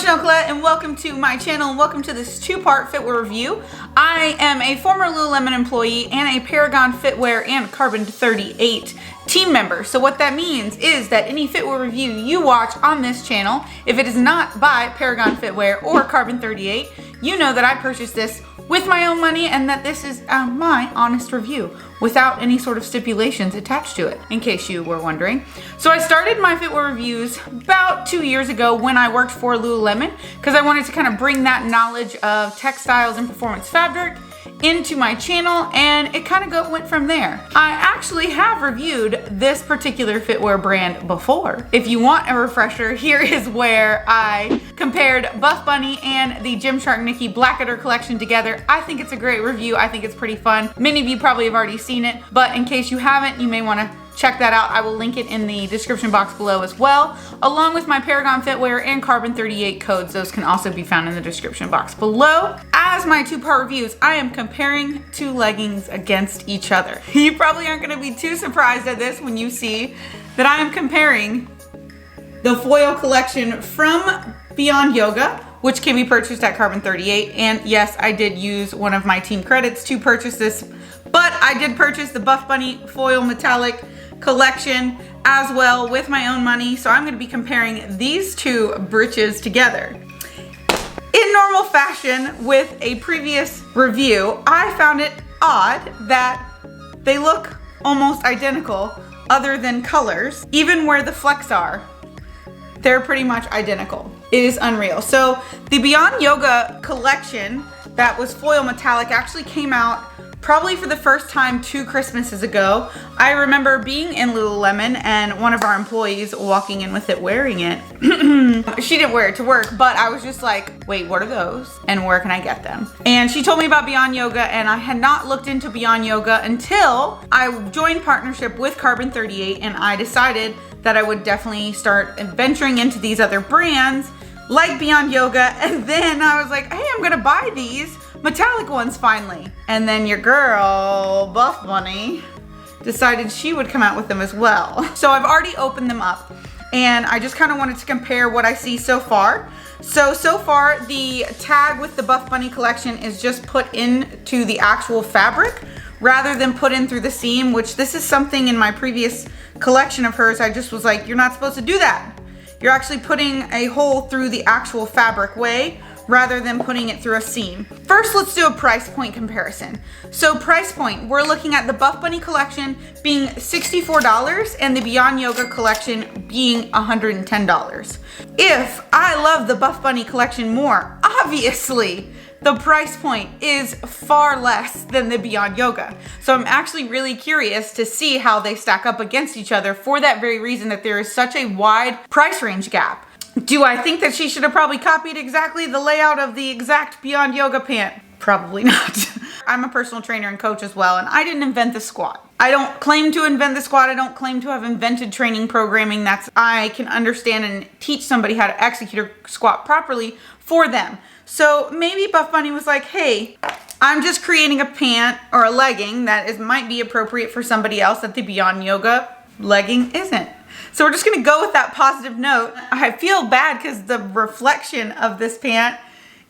Chanel Collette, and welcome to my channel and welcome to this two-part footwear review. I am a former Lululemon employee and a Paragon Footwear and Carbon 38 team member. So what that means is that any footwear review you watch on this channel, if it is not by Paragon Footwear or Carbon 38, you know that I purchased this with my own money and that this is my honest review without any sort of stipulations attached to it, in case you were wondering. So I started my footwear reviews about 2 years ago when I worked for Lululemon because I wanted to kind of bring that knowledge of textiles and performance fabric into my channel, and it kind of went from there. I actually have reviewed this particular footwear brand before. If you want a refresher, here is where I compared Buff Bunny and the Gymshark Nikki Blacketer collection together. I think it's a great review. I think it's pretty fun. Many of you probably have already seen it, but in case you haven't, you may want to check that out. I will link it in the description box below as well, along with my Paragon Footwear and Carbon 38 codes. Those can also be found in the description box below. As my two-part reviews, I am comparing two leggings against each other. You probably aren't gonna be too surprised at this when you see that I am comparing the foil collection from Beyond Yoga, which can be purchased at Carbon 38. And yes, I did use one of my team credits to purchase this, but I did purchase the Buff Bunny foil metallic collection as well with my own money. So I'm going to be comparing these two breeches together. In normal fashion with a previous review, I found it odd that they look almost identical other than colors. Even where the flecks are, they're pretty much identical. It is unreal. So the Beyond Yoga collection that was foil metallic actually came out probably for the first time 2 Christmases ago. I remember being in Lululemon and one of our employees walking in with it wearing it. She didn't wear it to work, but I was just like, wait, what are those? And where can I get them? And she told me about Beyond Yoga, and I had not looked into Beyond Yoga until I joined partnership with Carbon 38, and I decided that I would definitely start venturing into these other brands like Beyond Yoga. And then I was like, hey, I'm gonna buy these metallic ones finally. And then your girl, Buff Bunny, decided she would come out with them as well. So I've already opened them up and I just kind of wanted to compare what I see so far. So far the tag with the Buff Bunny collection is just put into the actual fabric rather than put in through the seam, which this is something in my previous collection of hers. I just was like, you're not supposed to do that. You're actually putting a hole through the actual fabric way rather than putting it through a seam. First, let's do a price point comparison. So price point, we're looking at the Buff Bunny collection being $64 and the Beyond Yoga collection being $110. If I love the Buff Bunny collection more, obviously, the price point is far less than the Beyond Yoga. So I'm actually really curious to see how they stack up against each other for that very reason that there is such a wide price range gap. Do I think that she should have probably copied exactly the layout of the exact Beyond Yoga pant? Probably not. I'm a personal trainer and coach as well, and I didn't invent the squat. I don't claim to invent the squat. I don't claim to have invented training programming. I can understand and teach somebody how to execute a squat properly for them. So maybe Buff Bunny was like, hey, I'm just creating a pant or a legging that might be appropriate for somebody else that the Beyond Yoga legging isn't. So we're just gonna go with that positive note. I feel bad because the reflection of this pant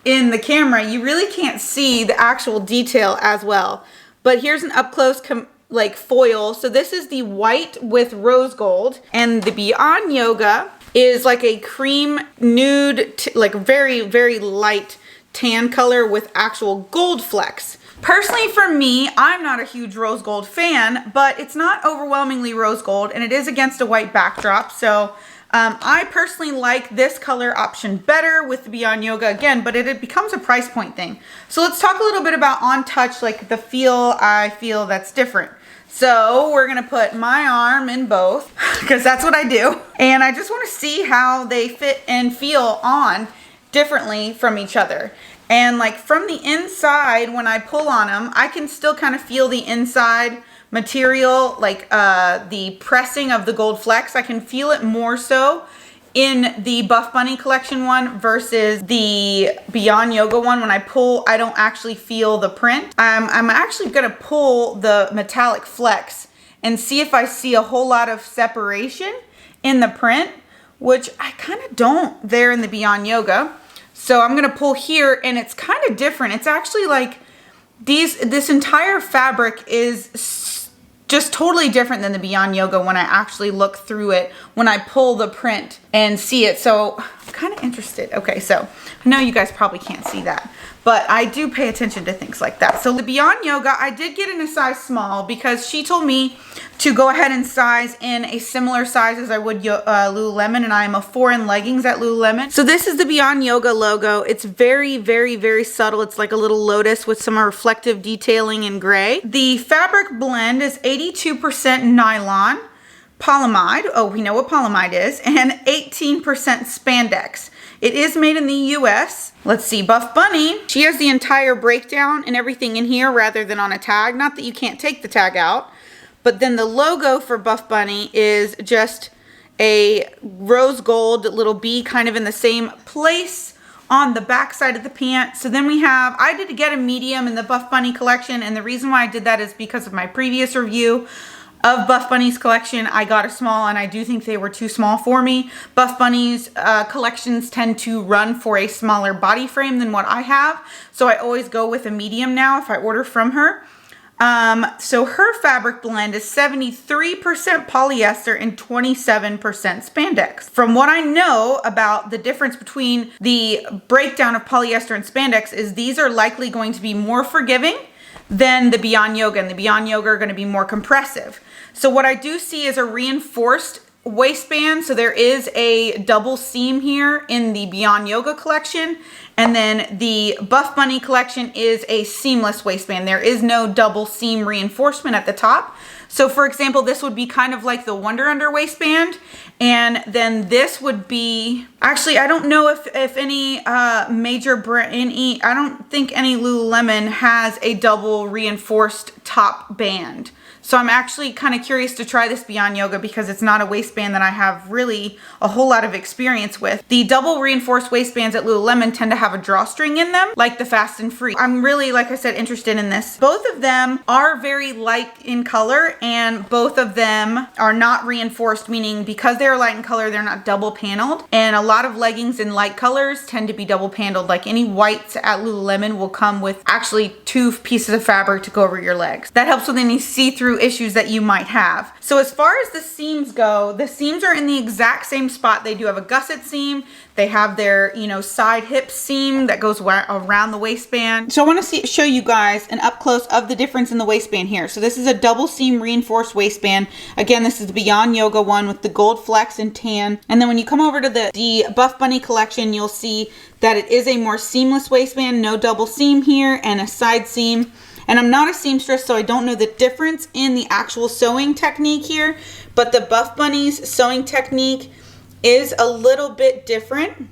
in the camera, you really can't see the actual detail as well. But here's an up close like foil. So this is the white with rose gold, and the Beyond Yoga is like a cream nude, like very, very light tan color with actual gold flecks. Personally, for me, I'm not a huge rose gold fan, but it's not overwhelmingly rose gold, and it is against a white backdrop. So I personally like this color option better with the Beyond Yoga again, but it becomes a price point thing. So let's talk a little bit about on touch, like the feel I feel that's different. So we're gonna put my arm in both because that's what I do. And I just wanna see how they fit and feel on differently from each other. And like from the inside, when I pull on them, I can still kind of feel the inside material, like the pressing of the gold flecks. I can feel it more so in the Buff Bunny collection one versus the Beyond Yoga one. When I pull, I don't actually feel the print. I'm actually gonna pull the metallic flex and see if I see a whole lot of separation in the print, which I kind of don't there in the Beyond Yoga. So I'm gonna pull here, and it's kind of different. It's actually like this entire fabric is just totally different than the Beyond Yoga when I actually look through it, when I pull the print and see it. So I'm kind of interested. Okay, so I know you guys probably can't see that, but I do pay attention to things like that. So the Beyond Yoga, I did get in a size small because she told me to go ahead and size in a similar size as I would Lululemon, and I am a 4 in leggings at Lululemon. So this is the Beyond Yoga logo. It's very, very, very subtle. It's like a little lotus with some reflective detailing in gray. The fabric blend is 82% nylon, polyamide, oh, we know what polyamide is, and 18% spandex. It is made in the US. Let's see, Buff Bunny, she has the entire breakdown and everything in here rather than on a tag. Not that you can't take the tag out, but then the logo for Buff Bunny is just a rose gold little bee kind of in the same place on the back side of the pant. So then we have, I did get a medium in the Buff Bunny collection, and the reason why I did that is because of my previous review of Buff Bunny's collection. I got a small, and I do think they were too small for me. Buff Bunny's collections tend to run for a smaller body frame than what I have, so I always go with a medium now if I order from her. So her fabric blend is 73% polyester and 27% spandex. From what I know about the difference between the breakdown of polyester and spandex is these are likely going to be more forgiving than the Beyond Yoga, and the Beyond Yoga are going to be more compressive. So what I do see is a reinforced waistband. So there is a double seam here in the Beyond Yoga collection, and then the Buff Bunny collection is a seamless waistband. There is no double seam reinforcement at the top. So for example, this would be kind of like the Wonder Under waistband, and then this would be, actually I don't know if any major brand, I don't think any Lululemon has a double reinforced top band. So I'm actually kind of curious to try this Beyond Yoga because it's not a waistband that I have really a whole lot of experience with. The double reinforced waistbands at Lululemon tend to have a drawstring in them, like the Fast and Free. I'm really, like I said, interested in this. Both of them are very light in color, and both of them are not reinforced, meaning because they're light in color, they're not double paneled. And a lot of leggings in light colors tend to be double paneled. Like any whites at Lululemon will come with actually 2 pieces of fabric to go over your legs. That helps with any see-through issues that you might have. So as far as the seams go, the seams are in the exact same spot. They do have a gusset seam. They have their, you know, side hip seam that goes around the waistband. So I want to show you guys an up close of the difference in the waistband here. So this is a double seam reinforced waistband. Again, this is the Beyond Yoga one with the gold flex and tan. And then when you come over to the Buff Bunny collection, you'll see that it is a more seamless waistband, no double seam here, and a side seam. And I'm not a seamstress, so I don't know the difference in the actual sewing technique here, but the Buff Bunny's sewing technique is a little bit different.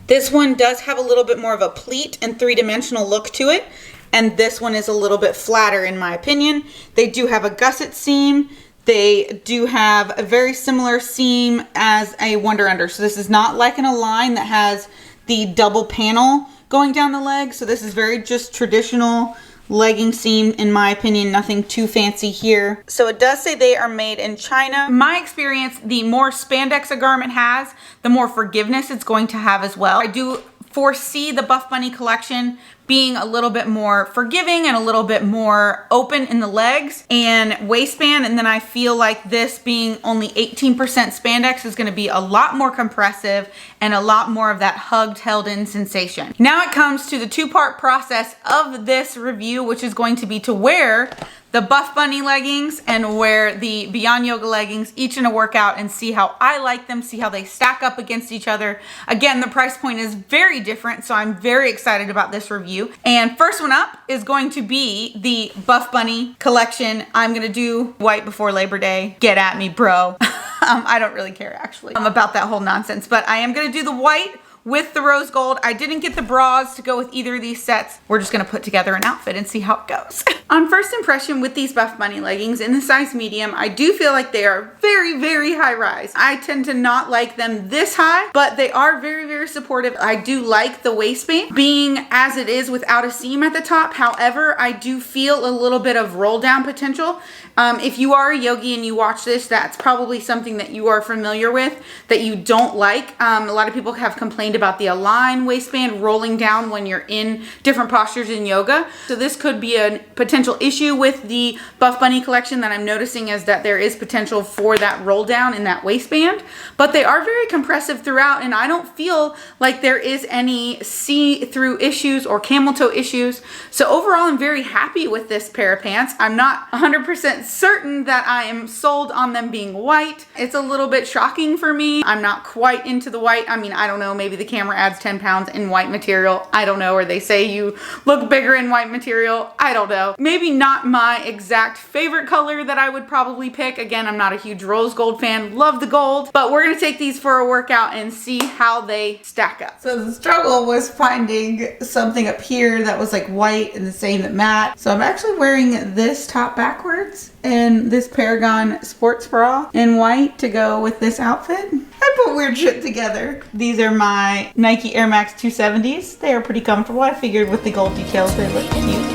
This one does have a little bit more of a pleat and 3-dimensional look to it, and this one is a little bit flatter in my opinion. They do have a gusset seam. They do have a very similar seam as a Wonder Under. So this is not like in a line that has the double panel going down the leg. So this is very just traditional legging seam in my opinion, nothing too fancy here. So it does say they are made in China. My experience, the more spandex a garment has, the more forgiveness it's going to have as well. I do foresee the Buff Bunny collection being a little bit more forgiving and a little bit more open in the legs and waistband, and then I feel like this being only 18% spandex is going to be a lot more compressive and a lot more of that hugged, held in sensation. Now it comes to the 2-part process of this review, which is going to be to wear the Buff Bunny leggings and wear the Beyond Yoga leggings, each in a workout, and see how I like them, see how they stack up against each other. Again, the price point is very different, so I'm very excited about this review. And first one up is going to be the Buff Bunny collection. I'm gonna do white before Labor Day. Get at me, bro. I don't really care actually about that whole nonsense, but I am gonna do the white with the rose gold. I didn't get the bras to go with either of these sets. We're just gonna put together an outfit and see how it goes. On first impression with these Buff Bunny leggings in the size medium, I do feel like they are very, very high rise. I tend to not like them this high, but they are very, very supportive. I do like the waistband being as it is without a seam at the top. However, I do feel a little bit of roll down potential. If you are a yogi and you watch this, that's probably something that you are familiar with that you don't like. A lot of people have complained about the align waistband rolling down when you're in different postures in yoga. So this could be a potential issue with the Buff Bunny collection that I'm noticing, is that there is potential for that roll down in that waistband, but they are very compressive throughout, and I don't feel like there is any see-through issues or camel toe issues. So overall, I'm very happy with this pair of pants. I'm not 100% certain that I am sold on them being white. It's a little bit shocking for me. I'm not quite into the white. I mean, I don't know, maybe the camera adds 10 pounds in white material. I don't know, or they say you look bigger in white material. I don't know. Maybe not my exact favorite color that I would probably pick. Again, I'm not a huge rose gold fan. Love the gold, but we're gonna take these for a workout and see how they stack up. So the struggle was finding something up here that was like white and the same that matte. So I'm actually wearing this top backwards and this Paragon sports bra in white to go with this outfit. I put weird shit together. These are my Nike Air Max 270s. They are pretty comfortable. I figured with the gold details they look cute.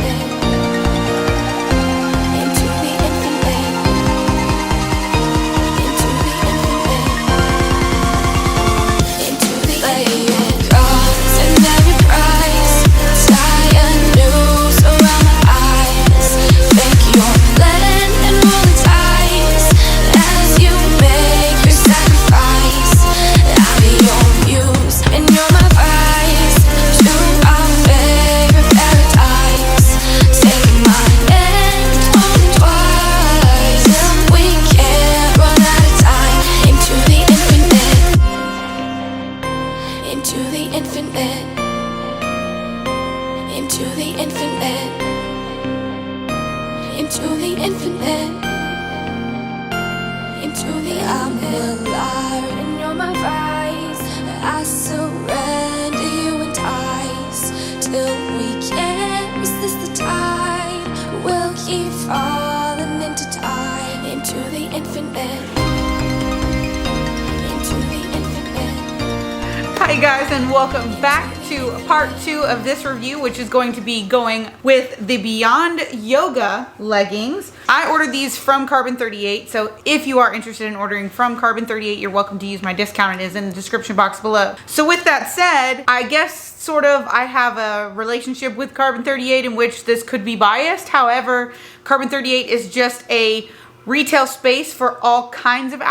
Hi guys, and welcome back to part 2 of this review, which is going to be going with the Beyond Yoga leggings. I ordered these from Carbon 38, so if you are interested in ordering from Carbon 38, you're welcome to use my discount. It is in the description box below. So with that said, I guess sort of I have a relationship with Carbon 38 in which this could be biased. However, Carbon 38 is just a retail space for all kinds of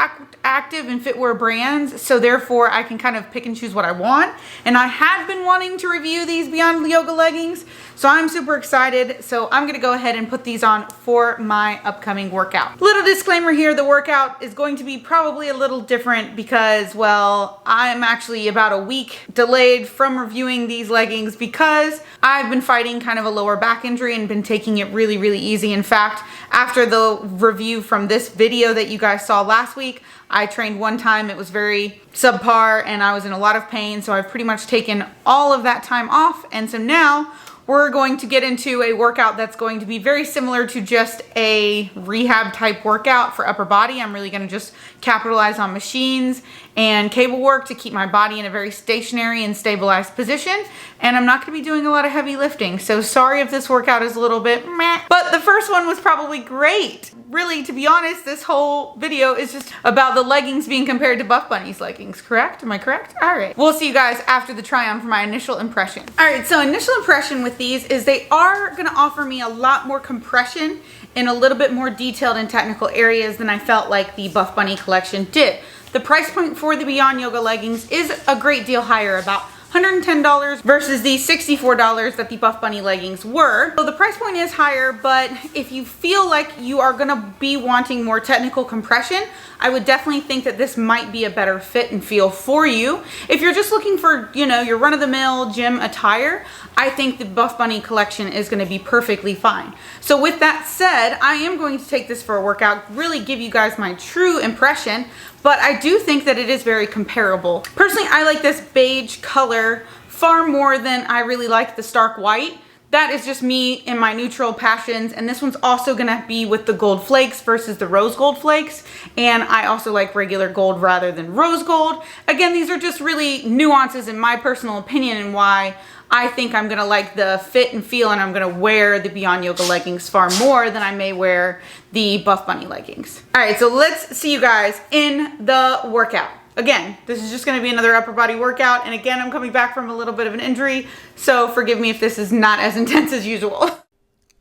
active and fitwear brands, so therefore I can kind of pick and choose what I want, and I have been wanting to review these Beyond Yoga leggings, so I'm super excited. So I'm gonna go ahead and put these on for my upcoming workout. Little disclaimer here, the workout is going to be probably a little different because, well, I'm actually about a week delayed from reviewing these leggings because I've been fighting kind of a lower back injury and been taking it really, really easy. In fact, after the review from this video that you guys saw last week, I trained one time, it was very subpar and I was in a lot of pain, so I've pretty much taken all of that time off, and so now we're going to get into a workout that's going to be very similar to just a rehab type workout for upper body. I'm really going to just capitalize on machines and cable work to keep my body in a very stationary and stabilized position, and I'm not going to be doing a lot of heavy lifting, so sorry if this workout is a little bit meh, but the first one was probably great. Really, to be honest, this whole video is just about the leggings being compared to Buff Bunny's leggings, correct? Am I correct? All right. We'll see you guys after the try on for my initial impression. All right, so initial impression with these is they are gonna offer me a lot more compression in a little bit more detailed and technical areas than I felt like the Buff Bunny collection did. The price point for the Beyond Yoga leggings is a great deal higher, about $110 versus the $64 that the Buff Bunny leggings were. So the price point is higher, but if you feel like you are gonna be wanting more technical compression, I would definitely think that this might be a better fit and feel for you. If you're just looking for, you know, your run-of-the-mill gym attire, I think the Buff Bunny collection is gonna be perfectly fine. So with that said, I am going to take this for a workout, really give you guys my true impression, but I do think that it is very comparable. Personally, I like this beige color far more than I really like the stark white. That is just me and my neutral passions, and this one's also gonna be with the gold flakes versus the rose gold flakes, and I also like regular gold rather than rose gold. Again, these are just really nuances in my personal opinion and why I think I'm gonna like the fit and feel, and I'm gonna wear the Beyond Yoga leggings far more than I may wear the Buff Bunny leggings. All right, so let's see you guys in the workout. again, this is just going to be another upper body workout. And again, I'm coming back from a little bit of an injury, so forgive me if this is not as intense as usual.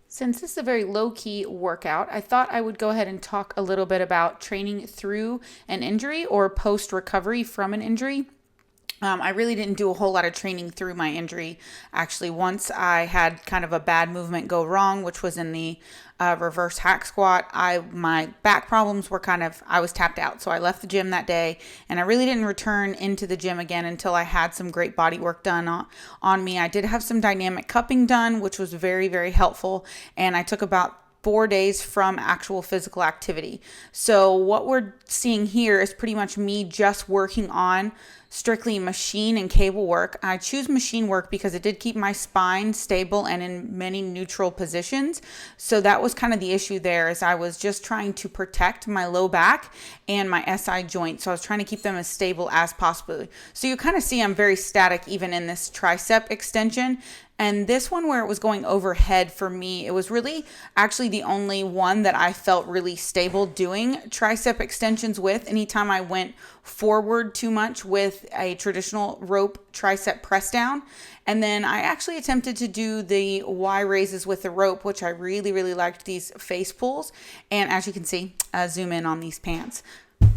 Since this is a very low-key workout, I thought I would go ahead and talk a little bit about training through an injury or post-recovery from an injury. I really didn't do a whole lot of training through my injury. Actually, once I had kind of a bad movement go wrong, which was in the reverse hack squat, my back problems were I was tapped out. So I left the gym that day, and I really didn't return into the gym again until I had some great body work done on me. I did have some dynamic cupping done, which was very, very helpful. And I took about 4 days from actual physical activity. So what we're seeing here is pretty much me just working on strictly machine and cable work. I choose machine work because it did keep my spine stable and in many neutral positions. So that was kind of the issue there, is I was just trying to protect my low back and my SI joint. So I was trying to keep them as stable as possible. So you kind of see I'm very static even in this tricep extension. And this one where it was going overhead for me, it was really actually the only one that I felt really stable doing tricep extensions with. Anytime I went forward too much with a traditional rope tricep press down. And then I actually attempted to do the Y raises with the rope, which I really, really liked these face pulls. And as you can see, zoom in on these pants. All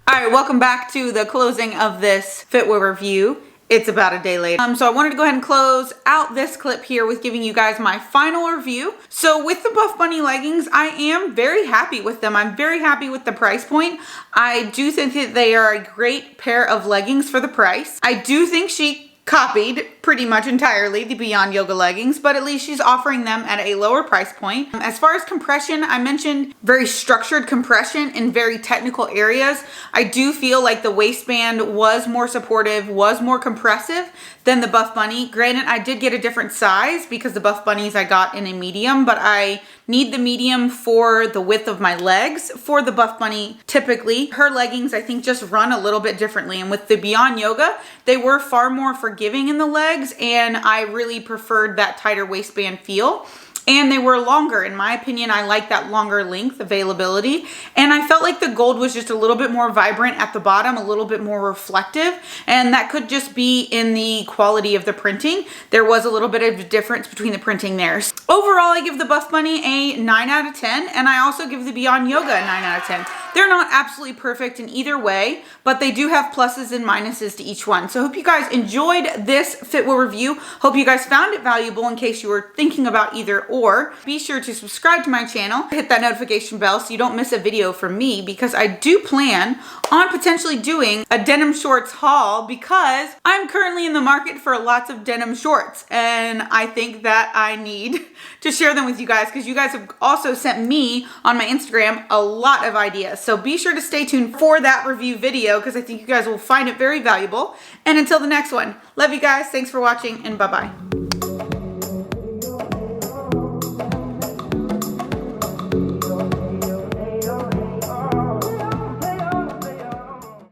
right, welcome back to the closing of this fitwear review. It's about a day later. So I wanted to go ahead and close out this clip here with giving you guys my final review. So with the Buff Bunny leggings, I am very happy with them. I'm very happy with the price point. I do think that they are a great pair of leggings for the price. I do think she copied pretty much entirely the Beyond Yoga leggings, but at least she's offering them at a lower price point. As far as compression, I mentioned very structured compression in very technical areas. I do feel like the waistband was more supportive, was more compressive than the Buff Bunny. Granted, I did get a different size because the Buff Bunnies I got in a medium, but I need the medium for the width of my legs. For the Buff Bunny, typically, her leggings I think just run a little bit differently. And with the Beyond Yoga, they were far more forgiving in the legs, and I really preferred that tighter waistband feel. And they were longer. In my opinion, I like that longer length availability. And I felt like the gold was just a little bit more vibrant at the bottom, a little bit more reflective. And that could just be in the quality of the printing. There was a little bit of a difference between the printing there. Overall, I give the Buff Bunny a 9 out of 10. And I also give the Beyond Yoga a 9 out of 10. They're not absolutely perfect in either way, but they do have pluses and minuses to each one. So I hope you guys enjoyed this fitwear review. Hope you guys found it valuable in case you were thinking about either or. Be sure to subscribe to my channel, hit that notification bell so you don't miss a video from me, because I do plan on potentially doing a denim shorts haul because I'm currently in the market for lots of denim shorts, and I think that I need to share them with you guys because you guys have also sent me on my Instagram a lot of ideas. So be sure to stay tuned for that review video because I think you guys will find it very valuable. And until the next one, love you guys. Thanks for watching, and bye-bye.